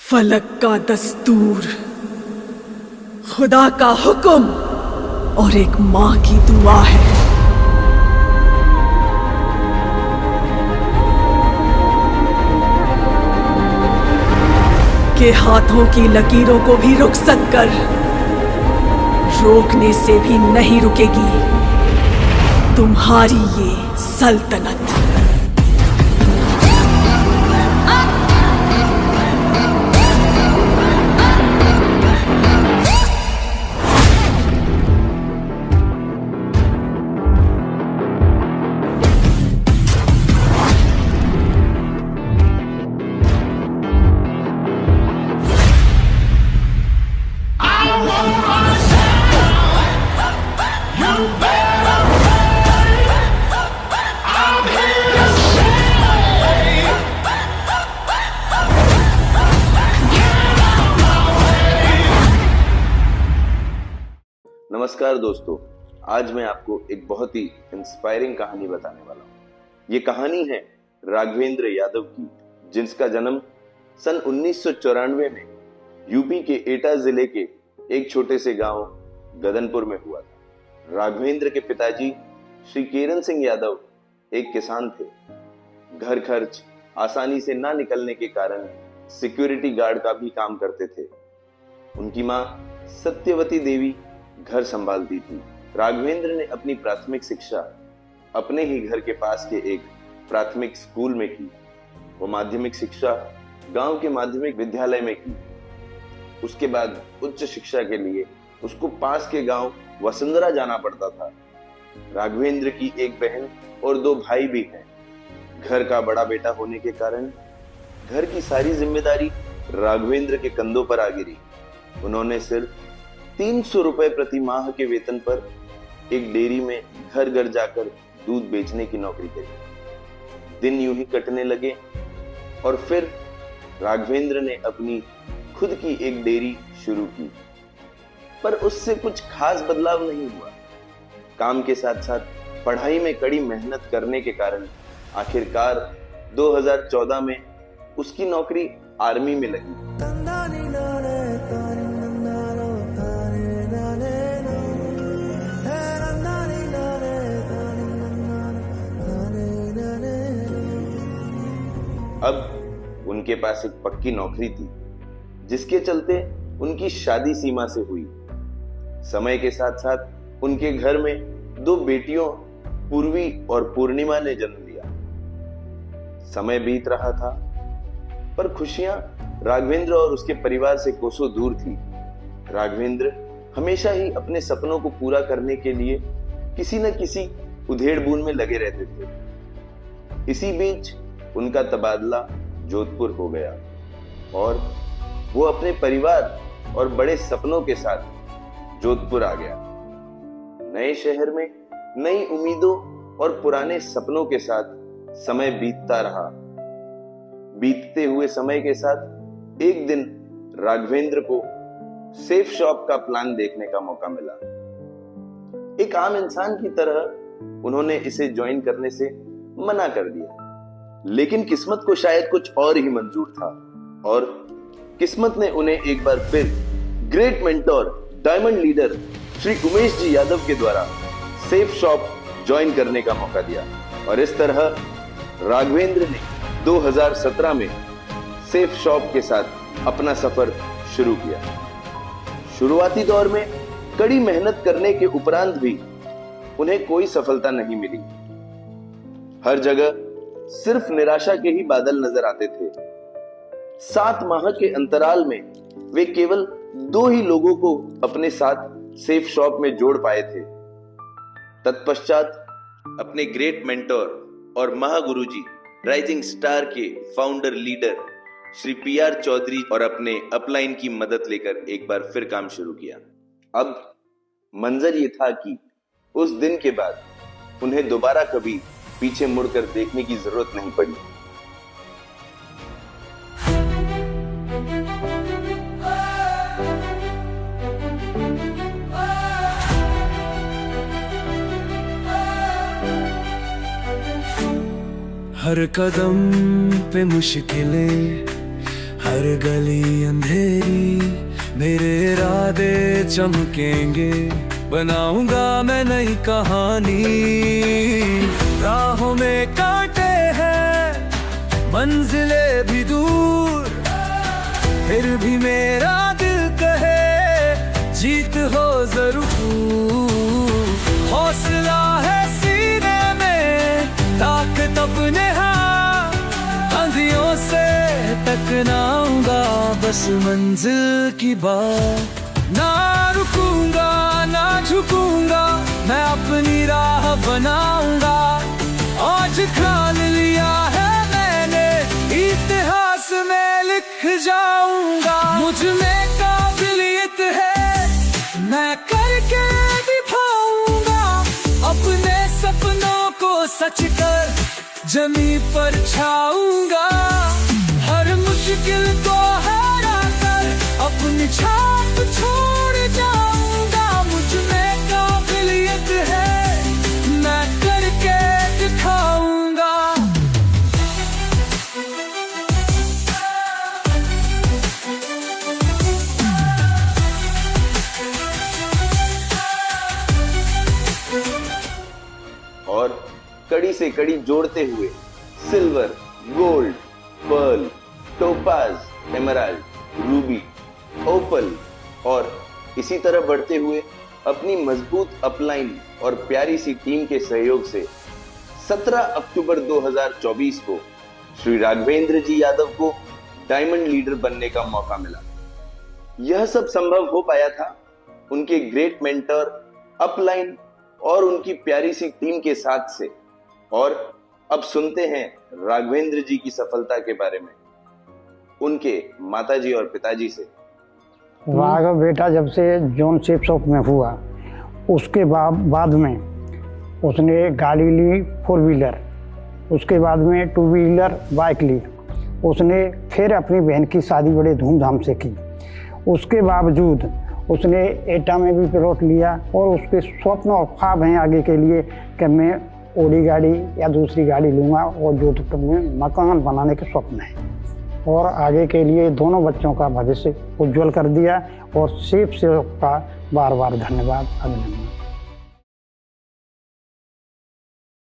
फलक का दस्तूर, खुदा का हुक्म और एक माँ की दुआ है। के हाथों की लकीरों को भी रुखसत कर, रोकने से भी नहीं रुकेगी तुम्हारी ये सल्तनत। नमस्कार दोस्तों, आज मैं आपको एक बहुत ही इंस्पायरिंग कहानी बताने वाला हूँ। ये कहानी है राघवेंद्र यादव की, जिसका जन्म सन 1994 में यूपी के एटा जिले के एक छोटे से गांव गदनपुर में हुआ था। राघवेंद्र के पिताजी श्री केरन सिंह यादव एक किसान थे। घर खर्च आसानी से ना निकलने के कारण सिक्योरिटी गार्ड का भी काम करते थे। उनकी मां सत्यवती देवी घर संभालती थी। राघवेंद्र ने अपनी प्राथमिक शिक्षा अपने ही घर के पास के एक प्राथमिक स्कूल में की। वो माध्यमिक शिक्षा गांव के माध्यमिक विद्यालय में की। उसके बाद उच्च शिक्षा के लिए उसको पास के गांव वसुंधरा जाना पड़ता था। राघवेंद्र की एक बहन और 2 भाई भी हैं। घर का बड़ा बेटा होने के कारण घर की सारी जिम्मेदारी राघवेंद्र के कंधों पर आ गिरी। उन्होंने सिर्फ 300 रुपए प्रति माह के वेतन पर एक डेयरी में घर घर जाकर दूध बेचने की नौकरी करी। दिन यूं ही कटने लगे और फिर राघवेंद्र ने अपनी खुद की एक डेयरी शुरू की, पर उससे कुछ खास बदलाव नहीं हुआ। काम के साथ साथ पढ़ाई में कड़ी मेहनत करने के कारण आखिरकार 2014 में उसकी नौकरी आर्मी में लगी। अब उनके पास एक पक्की नौकरी थी, जिसके चलते उनकी शादी सीमा से हुई। समय के साथ साथ उनके घर में 2 बेटियों पूर्वी और पूर्णिमा ने जन्म लिया। समय बीत रहा था, पर खुशियां राघवेंद्र और उसके परिवार से कोसों दूर थी। राघवेंद्र हमेशा ही अपने सपनों को पूरा करने के लिए किसी न किसी उधेड़-बुन में लगे रहते थे। इसी बीच उनका तबादला जोधपुर हो गया और वो अपने परिवार और बड़े सपनों के साथ जोधपुर आ गया। नए शहर में नई उम्मीदों और पुराने सपनों के साथ समय बीतता रहा। बीतते हुए समय के साथ एक दिन राघवेंद्र को सेफ शॉप का प्लान देखने का मौका मिला। एक आम इंसान की तरह उन्होंने इसे ज्वाइन करने से मना कर दिया, लेकिन किस्मत को शायद कुछ और ही मंजूर था और किस्मत ने उन्हें एक बार फिर great mentor diamond leader Shri Umesh ji Yadav के द्वारा सेफ शॉप ज्वाइन करने का मौका दिया। और इस तरह राघवेंद्र ने 2017 में सेफ शॉप के साथ अपना सफर शुरू किया। शुरुआती दौर में कड़ी मेहनत करने के उपरांत भी उन्हें कोई सफलता नहीं मिली। हर जगह सिर्फ निराशा के ही बादल नजर आते थे। 7 माह के अंतराल में वे केवल 2 ही लोगों को अपने साथ सेफ शॉप में जोड़ पाए थे। तत्पश्चात अपने ग्रेट मेंटोर और महागुरुजी राइजिंग स्टार के founder leader Shri PR Chaudhary और अपने अपलाइन की मदद लेकर एक बार फिर काम शुरू किया। अब मंजर ये था कि उस दिन के बाद उन्हें दोबारा कभी पीछे मुड़कर देखने की जरूरत नहीं पड़ी। हर कदम पे मुश्किलें, हर गली अंधेरी मेरे इरादे चमकेंगे, बनाऊंगा मैं नई कहानी। राहों में कांटे हैं, मंजिले भी दूर, फिर भी मेरा दिल कहे जीत हो जरूर। हौसला है सीने में, ताकत अपने हाथ, आंधियों से टकराऊंगा बस मंजिल की बात। ना रुकूंगा ना झुकूंगा, मैं अपनी राह बनाऊंगा। आज ठान लिया है मैंने, इतिहास में लिख जाऊंगा। मुझ में काबिलियत है, मैं करके दिखाऊंगा। अपने सपनों को सच कर जमीन पर छाऊंगा। हर मुश्किल को हरा कर अपनी छाप छोड़ जाऊंगा। मुझ में काबिलियत है, मैं करके दिखाऊंगा। और कड़ी से कड़ी जोड़ते हुए silver, gold, pearl, topaz, emerald, ruby, opal और इसी तरह बढ़ते हुए अपनी मजबूत अपलाइन और प्यारी सी टीम के सहयोग से 17 अक्टूबर 2024 को श्री राघवेंद्र जी यादव को डायमंड लीडर बनने का मौका मिला। यह सब संभव हो पाया था उनके ग्रेट मेंटर, अपलाइन और उनकी प्यारी सी टीम के साथ से। और अब सुनते हैं राघवेंद्र जी की सफलता के बारे में उनके माताजी और पिताजी से। राघव बेटा जब से जॉन शेप शॉप में हुआ, उसके बाद में उसने गाड़ी ली 4 व्हीलर, उसके बाद में 2 व्हीलर बाइक ली। उसने फिर अपनी बहन की शादी बड़े धूमधाम से की। उसके बावजूद उसने एटा में भी प्लॉट लिया और उसके स्वप्न और ख्वाब हैं आगे के लिए कि मैं ओडी गाड़ी या दूसरी गाड़ी लूँगा और जोधपुर में मकान बनाने के स्वप्न हैं। और आगे के लिए दोनों बच्चों का भविष्य उज्जवल कर दिया और शेप का बार बार धन्यवाद, अभिनंदन।